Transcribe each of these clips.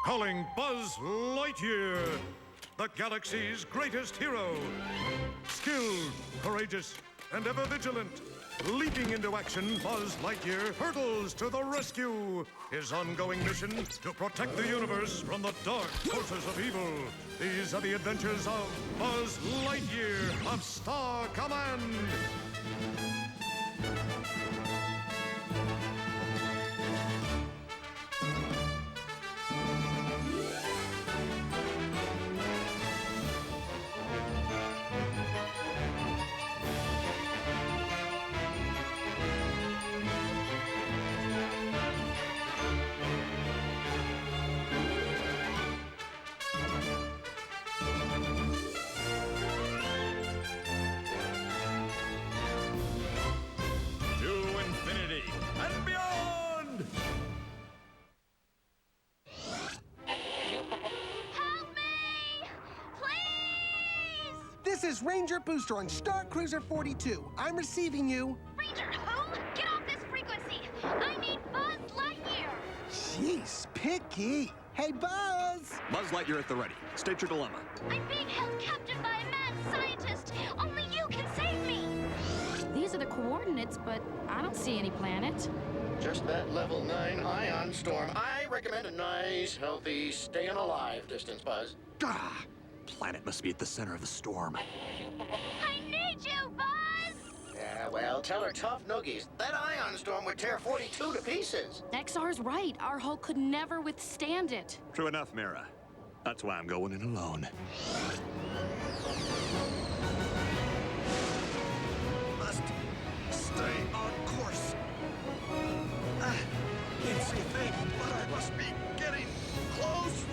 Calling Buzz Lightyear, the galaxy's greatest hero. Skilled, courageous, and ever vigilant. Leaping into action, Buzz Lightyear hurtles to the rescue. His ongoing mission to protect the universe from the dark forces of evil. These are the adventures of Buzz Lightyear of Star Command. And beyond! Help me! Please! This is Ranger Booster on Star Cruiser 42. I'm receiving you. Ranger who? Get off this frequency! I need Buzz Lightyear! Jeez, picky. Hey, Buzz! Buzz Lightyear at the ready. State your dilemma. I'm being held captive by a mad scientist! Only you can save me! These are the coordinates, but I don't see any planet. Just that level 9 ion storm. I recommend a nice, healthy, staying alive distance, Buzz. Ah, planet must be at the center of the storm. I need you, Buzz! Yeah, well, tell her tough noogies. That ion storm would tear 42 to pieces. XR's right. Our hull could never withstand it. True enough, Mira. That's why I'm going in alone. Must stay on course. Can't see a thing, but I must be getting close.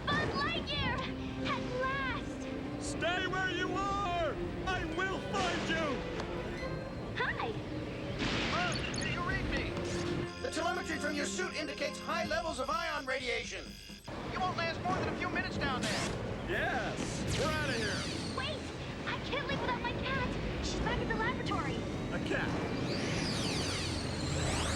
Buzz Lightyear! At last! Stay where you are! I will find you! Hi! Buzz, do you read me? The telemetry from your suit indicates high levels of ion radiation. You won't last more than a few minutes down there. Yes! We're out of here! Wait! I can't leave without my cat! She's back at the laboratory! A cat.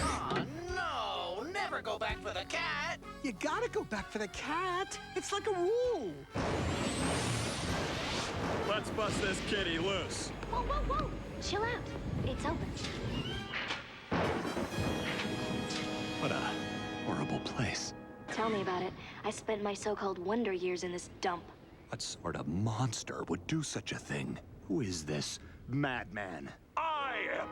Aw, no! Never go back for the cat! You gotta go back for the cat. It's like a rule. Let's bust this kitty loose. Whoa, whoa, whoa! Chill out. It's open. What a horrible place. Tell me about it. I spent my so-called wonder years in this dump. What sort of monster would do such a thing? Who is this Madman? I am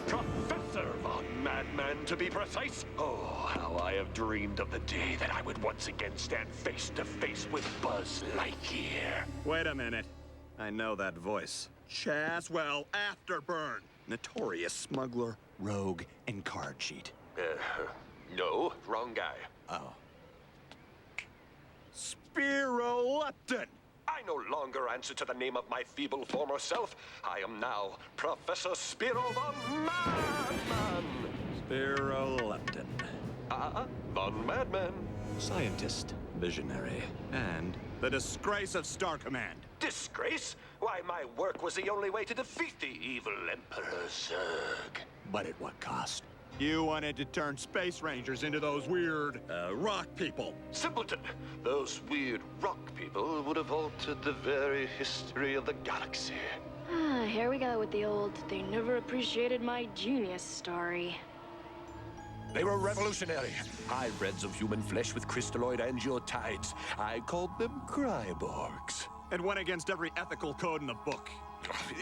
Professor Von Madman, to be precise. Oh, how I have dreamed of the day that I would once again stand face to face with Buzz Lightyear. Wait a minute. I know that voice. Chaswell Afterburn. Notorious smuggler, rogue, and card cheat. No, wrong guy. Oh. Spyro Lepton! I no longer answer to the name of my feeble former self. I am now Professor Spyro Von Madman. Spyro Lepton. Von Madman. Scientist, visionary, and the disgrace of Star Command. Disgrace? Why, my work was the only way to defeat the evil Emperor Zurg. But at what cost? You wanted to turn Space Rangers into those weird, rock people. Simpleton! Those weird rock people would have altered the very history of the galaxy. Here we go with the old "they never appreciated my genius" story. They were revolutionary. Hybrids of human flesh with crystalloid angiotides. I called them Cryborgs. And went against every ethical code in the book.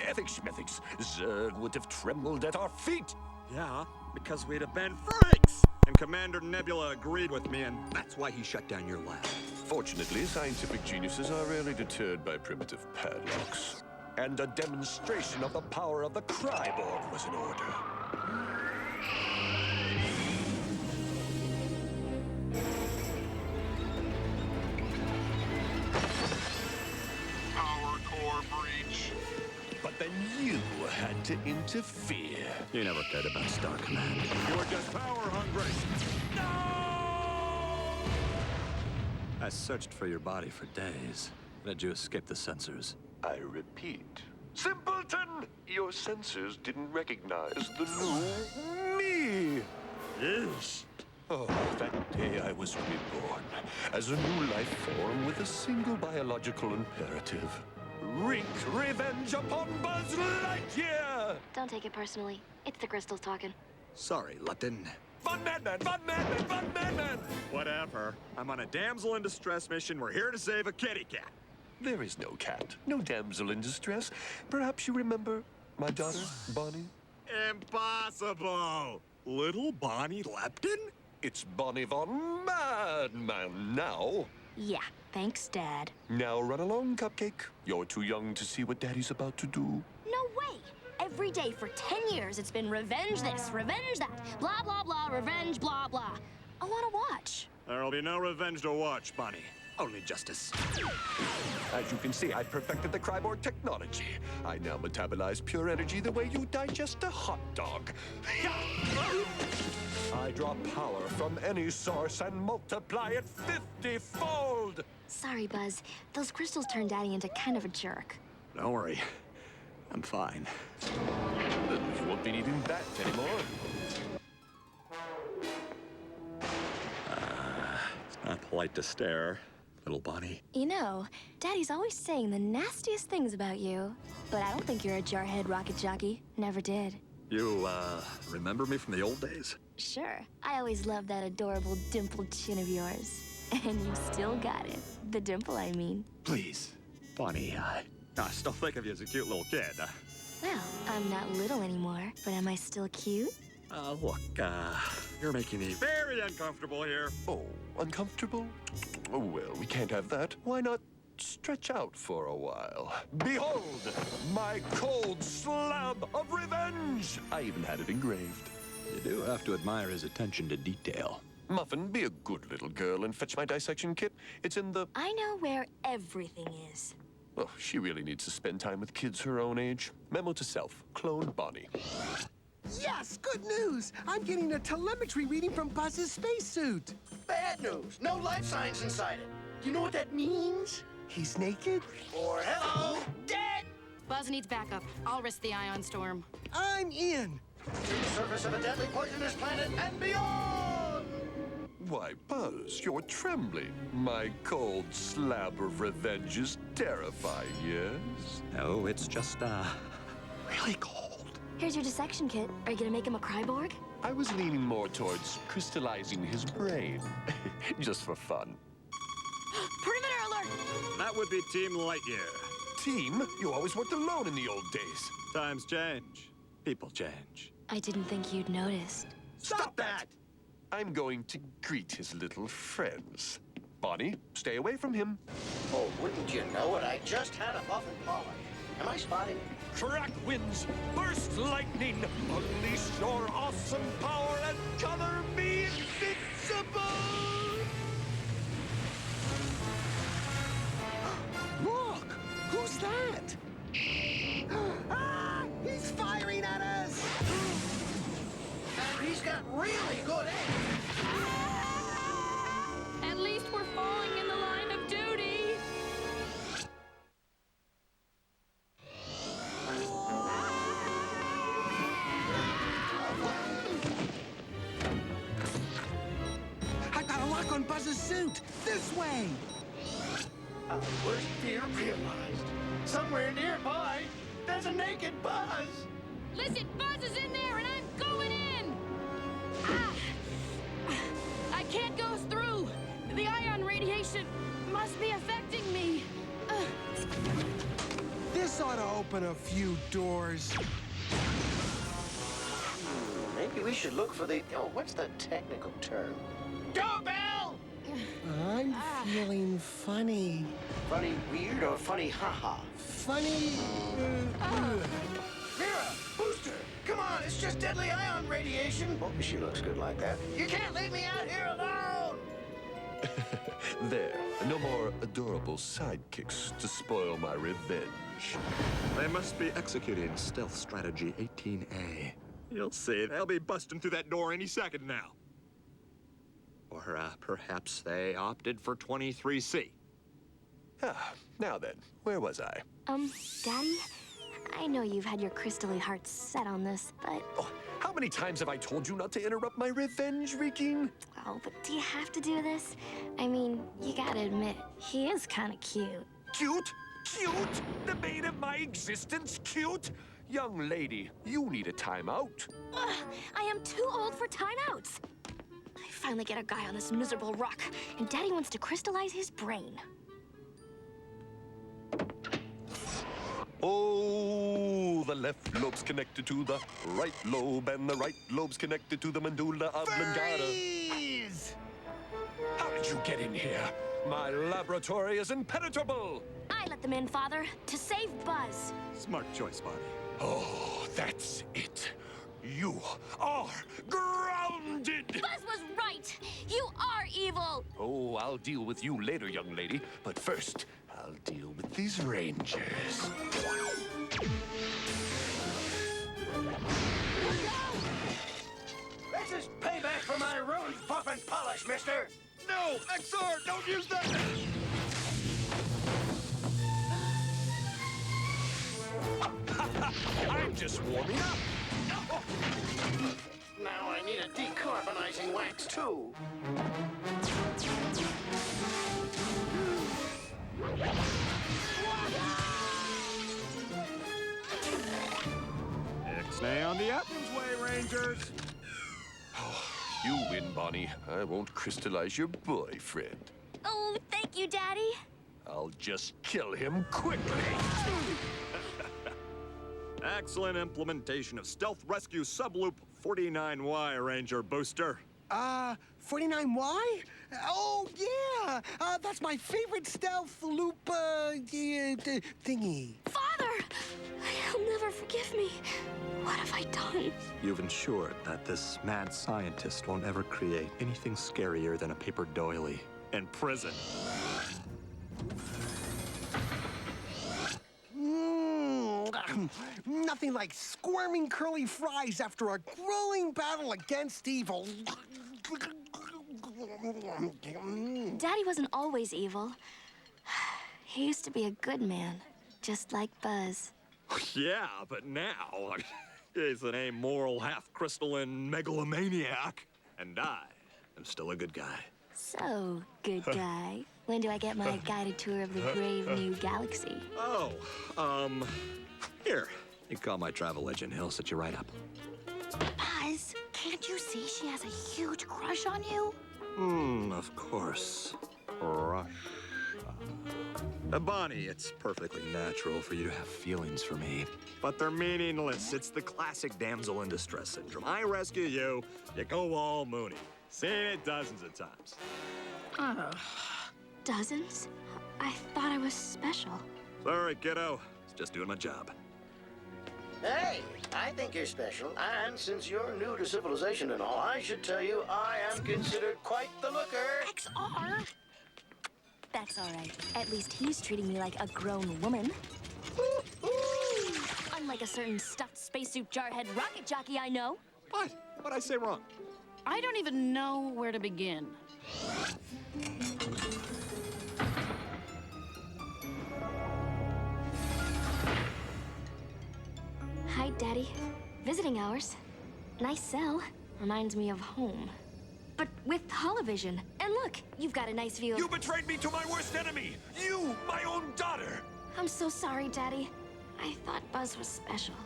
Ethics, methics. Zurg would have trembled at our feet. Yeah, because we'd have been freaks! And Commander Nebula agreed with me, and that's why he shut down your lab. Fortunately, scientific geniuses are rarely deterred by primitive padlocks. And a demonstration of the power of the Cryborg was in order. Power core breach. But then you had to interfere. You never cared about Star Command. You were just power hungry. No! I searched for your body for days. Let you escape the sensors. I repeat. Simpleton! Your sensors didn't recognize the new me. Yeesh. Oh, that day I was reborn as a new life form with a single biological imperative. Wreak revenge upon Buzz Lightyear! Don't take it personally. It's the crystals talking. Sorry, Lepton. Fun Madman! Fun Madman! Fun Madman! Whatever. I'm on a damsel in distress mission. We're here to save a kitty cat. There is no cat, no damsel in distress. Perhaps you remember my daughter, Bonnie? Impossible! Little Bonnie Lepton? It's Bonnie von Madman now. Yeah, thanks, Dad. Now run along, Cupcake. You're too young to see what Daddy's about to do. No way! Every day for 10 years, it's been revenge this, revenge that, blah, blah, blah, revenge, blah, blah. I want to watch. There'll be no revenge to watch, Bonnie. Only justice. As you can see, I've perfected the Cryborg technology. I now metabolize pure energy the way you digest a hot dog. I draw power from any source and multiply it 50-fold. Sorry, Buzz. Those crystals turned Daddy into kind of a jerk. Don't worry. I'm fine. You won't be needing that anymore. It's not polite to stare, little Bonnie. You know, Daddy's always saying the nastiest things about you. But I don't think you're a jarhead rocket jockey. Never did. You, remember me from the old days? Sure. I always loved that adorable dimpled chin of yours. And you still got it. The dimple, I mean. Please. Bonnie, I still think of you as a cute little kid. Well, I'm not little anymore, but am I still cute? Look, you're making me very uncomfortable here. Oh, uncomfortable? Oh, well, we can't have that. Why not stretch out for a while? Behold, my cold slab of revenge! I even had it engraved. You do have to admire his attention to detail. Muffin, be a good little girl and fetch my dissection kit. It's in the... I know where everything is. Oh, she really needs to spend time with kids her own age. Memo to self, clone Bonnie. Yes, good news! I'm getting a telemetry reading from Buzz's spacesuit. Bad news. No life signs inside it. You know what that means? He's naked? Or hello, dead! Buzz needs backup. I'll risk the ion storm. I'm in. To the surface of a deadly poisonous planet and beyond! Why, Buzz, you're trembling. My cold slab of revenge is terrifying, yes? No, it's just, really cold. Here's your dissection kit. Are you gonna make him a Cryborg? I was leaning more towards crystallizing his brain, just for fun. Perimeter alert! That would be Team Lightyear. Team, you always worked alone in the old days. Times change. People change. I didn't think you'd noticed. Stop that! I'm going to greet his little friends. Bonnie, stay away from him. Oh, wouldn't you know it? I just had a buff and polish. Am I spotting? Crack winds, burst lightning, unleash your awesome power and color me invincible! Look! Who's that? Ah! He's firing at us! And he's got really good aim. At least we're falling in the line of duty. I've got a lock on Buzz's suit! This way! Our worst fear realized. Somewhere nearby, there's a naked Buzz. Listen, Buzz is in there and I'm going in! Ah! I can't go through. The ion radiation must be affecting me. This ought to open a few doors. Maybe we should look for the... Oh, what's the technical term? Doorbell! I'm feeling funny. Funny weird or funny haha? Funny... Mira! Booster! Come on, it's just deadly ion radiation. Oh, she looks good like that. You can't leave me out here alone! There, no more adorable sidekicks to spoil my revenge. They must be executing stealth strategy 18A. You'll see, they'll be busting through that door any second now. Or, perhaps they opted for 23C. Ah, now then, where was I? Daddy? I know you've had your crystally heart set on this, but... Oh, how many times have I told you not to interrupt my revenge wreaking? Oh, but do you have to do this? I mean, you gotta admit, he is kind of cute. Cute? Cute? The bane of my existence? Cute? Young lady, you need a timeout. Ugh, I am too old for timeouts. I finally get a guy on this miserable rock, and Daddy wants to crystallize his brain. Oh, the left lobe's connected to the right lobe, and the right lobe's connected to the medulla oblongata. Freeze! How did you get in here? My laboratory is impenetrable. I let them in, Father, to save Buzz. Smart choice, Bonnie. Oh, that's it. You are grounded. Buzz was right. You are evil. Oh, I'll deal with you later, young lady. But first, I'll deal with these rangers. This is payback for my ruined puff and polish, mister. No! XR! Don't use that! I'm just warming up. Now I need a decarbonizing wax, too. Ixnay on the Athens way, Rangers! You win, Bonnie. I won't crystallize your boyfriend. Oh, thank you, Daddy. I'll just kill him quickly. Excellent implementation of Stealth Rescue Subloop 49Y, Ranger Booster. 49Y? Oh, yeah! That's my favorite stealth loop, thingy. Father! He'll never forgive me. What have I done? You've ensured that this mad scientist won't ever create anything scarier than a paper doily in prison. Nothing like squirming curly fries after a grueling battle against evil. Daddy wasn't always evil. He used to be a good man, just like Buzz. Yeah, but now he's an amoral, half-crystalline megalomaniac. And I am still a good guy. So, good guy. When do I get my guided tour of the brave new galaxy? Oh, here. You call my travel agent. He'll set you right up. Buzz, can't you see she has a huge crush on you? Of course. Crush. Bonnie, it's perfectly natural for you to have feelings for me. But they're meaningless. It's the classic damsel in distress syndrome. I rescue you, you go all moony. Seen it dozens of times. Dozens? I thought I was special. Sorry, kiddo. It's just doing my job. Hey, I think you're special, and since you're new to civilization and all, I should tell you I am considered quite the looker. XR? That's all right. At least he's treating me like a grown woman. Unlike a certain stuffed spacesuit jarhead rocket jockey I know. What? What'd I say wrong? I don't even know where to begin. Hi, Daddy. Visiting hours. Nice cell. Reminds me of home. But with holovision. And look, you've got a nice view of... You betrayed me to my worst enemy! You, my own daughter! I'm so sorry, Daddy. I thought Buzz was special.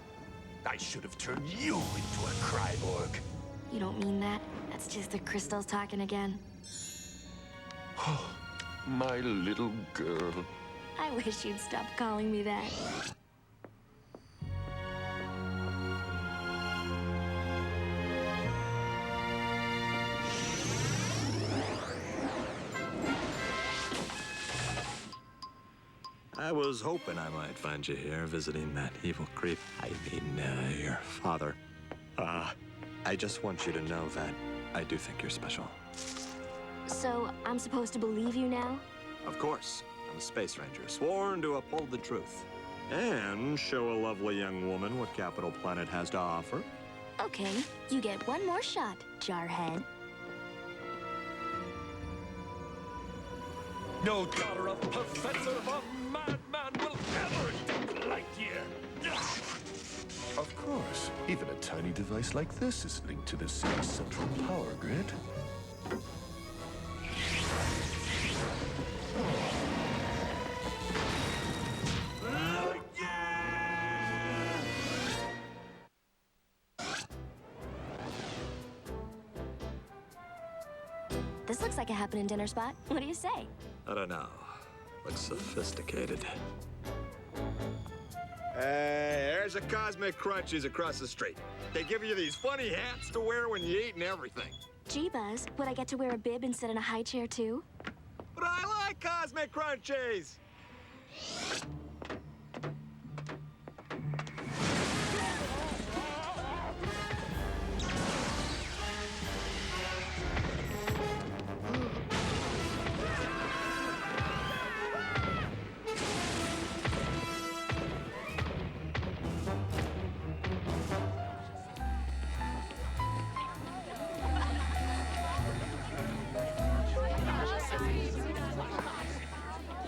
I should have turned you into a Cryborg. You don't mean that? That's just the crystals talking again. My little girl. I wish you'd stop calling me that. I was hoping I might find you here visiting that evil creep. I mean, your father. I just want you to know that I do think you're special. So, I'm supposed to believe you now? Of course. I'm a space ranger, sworn to uphold the truth. And show a lovely young woman what Capital Planet has to offer. Okay, you get one more shot, Jarhead. No daughter of Professor von Madman will ever take Lightyear! Of course. Even a tiny device like this is linked to the city's central power grid. This looks like a happening dinner spot. What do you say? I don't know. Looks sophisticated. Hey, there's a Cosmic Crunchies across the street. They give you these funny hats to wear when you eat and everything. Gee, Buzz, would I get to wear a bib and sit in a high chair, too? But I like Cosmic Crunchies!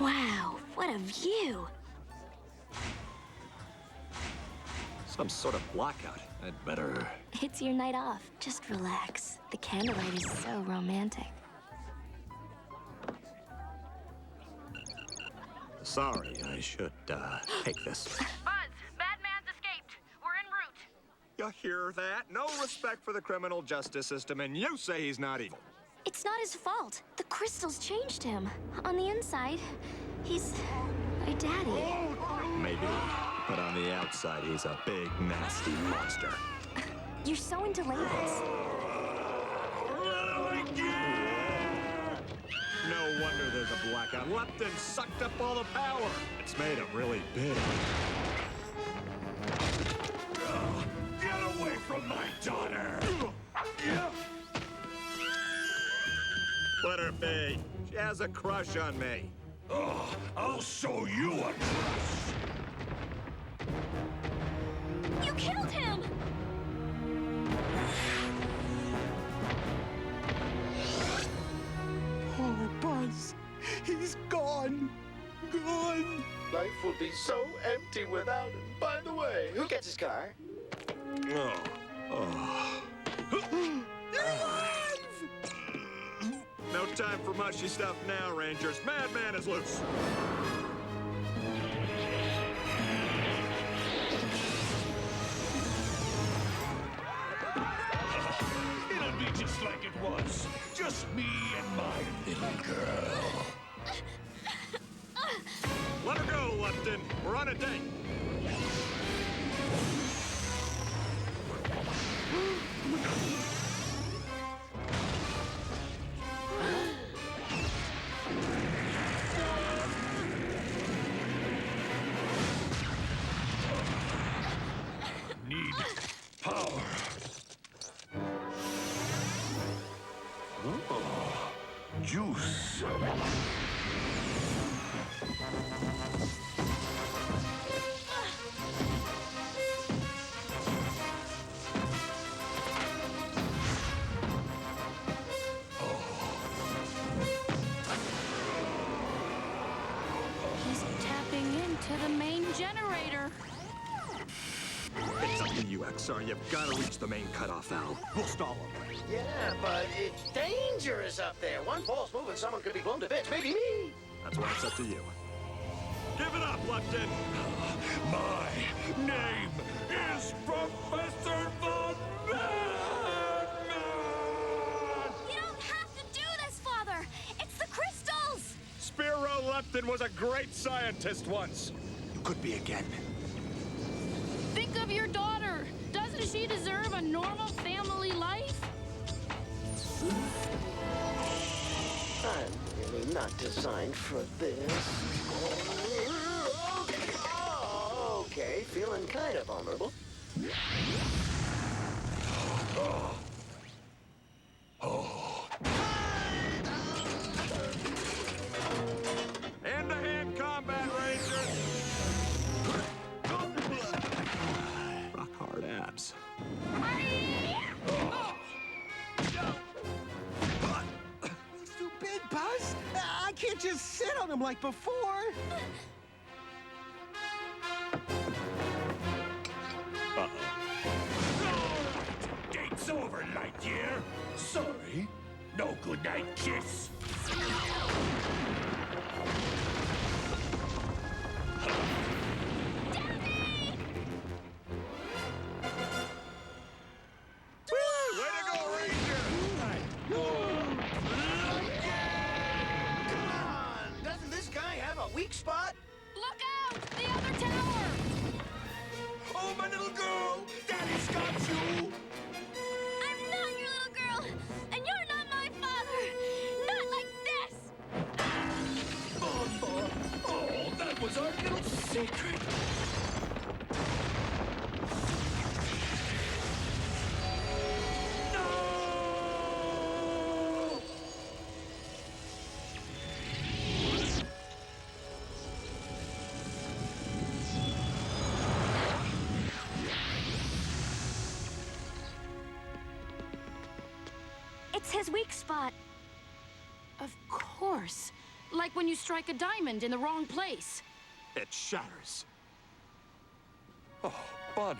Wow, what a view! Some sort of blackout. I'd better... It's your night off. Just relax. The candlelight is so romantic. Sorry, I should, take this. Buzz, Madman's escaped. We're en route. You hear that? No respect for the criminal justice system, and you say he's not evil. It's not his fault. The crystals changed him. On the inside, he's my daddy. Maybe, but on the outside, he's a big, nasty monster. You're so into labels. No wonder there's a blackout. Lepton sucked up all the power. It's made him really big. Get away from my daughter! Let her be. She has a crush on me. Oh, I'll show you a crush! You killed him! Poor Buzz. He's gone. Gone. Life will be so empty without him. By the way, who gets his car? No time for mushy stuff now, Rangers. Madman is loose. It'll be just like it was. Just me and my little girl. Let her go, Lepton. We're on a date. Need power. Oh, juice. He's tapping into the main generator. It's up to you, XR. You've got to reach the main cutoff valve. We'll stall him. Yeah, but it's dangerous up there. One false move and someone could be blown to bits. Maybe me. That's why it's up to you. Give it up, Lepton. My name is Professor Von Madman! You don't have to do this, Father! It's the crystals! Spyro Lepton was a great scientist once. You could be again. Think of your daughter. Doesn't she deserve a normal family life? I'm really not designed for this. Okay, feeling kind of vulnerable. Hand-to-hand combat, Rangers. Rock hard abs. He's too big, Buzz. I can't just sit on him like before. Uh-oh. over, Lightyear. Sorry. No goodnight kiss. Woo! Way to go, Ranger! Come on! Doesn't this guy have a weak spot? Look out! The other tower! Oh, my little girl! Daddy's got you! I'm not your little girl, and you're not my father. Not like this. Mama! Oh, that was our little secret. No! It's his weak spot. Of course. Like when you strike a diamond in the wrong place. It shatters. Oh, Bonnie,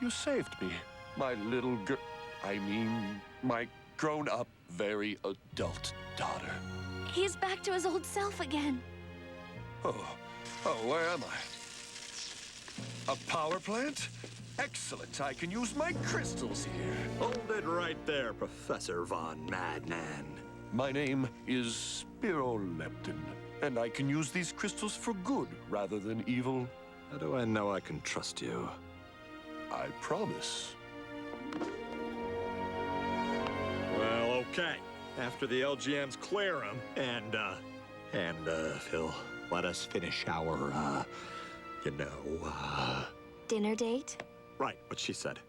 you saved me. My little girl. I mean, my grown-up, very adult daughter. He's back to his old self again. Oh, where am I? A power plant? Excellent. I can use my crystals here. Hold it right there, Professor Von Madman. My name is Spyro Lepton, and I can use these crystals for good rather than evil. How do I know I can trust you? I promise. Well, okay. After the LGMs clear him, and he'll let us finish our, Dinner date? right, what she said.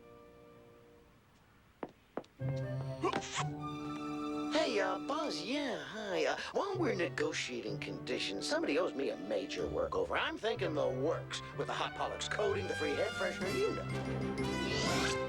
Hey, Buzz, yeah, hi. While we're negotiating conditions, somebody owes me a major workover. I'm thinking the works, with the Hot Pollux coating, the free head freshener, you know.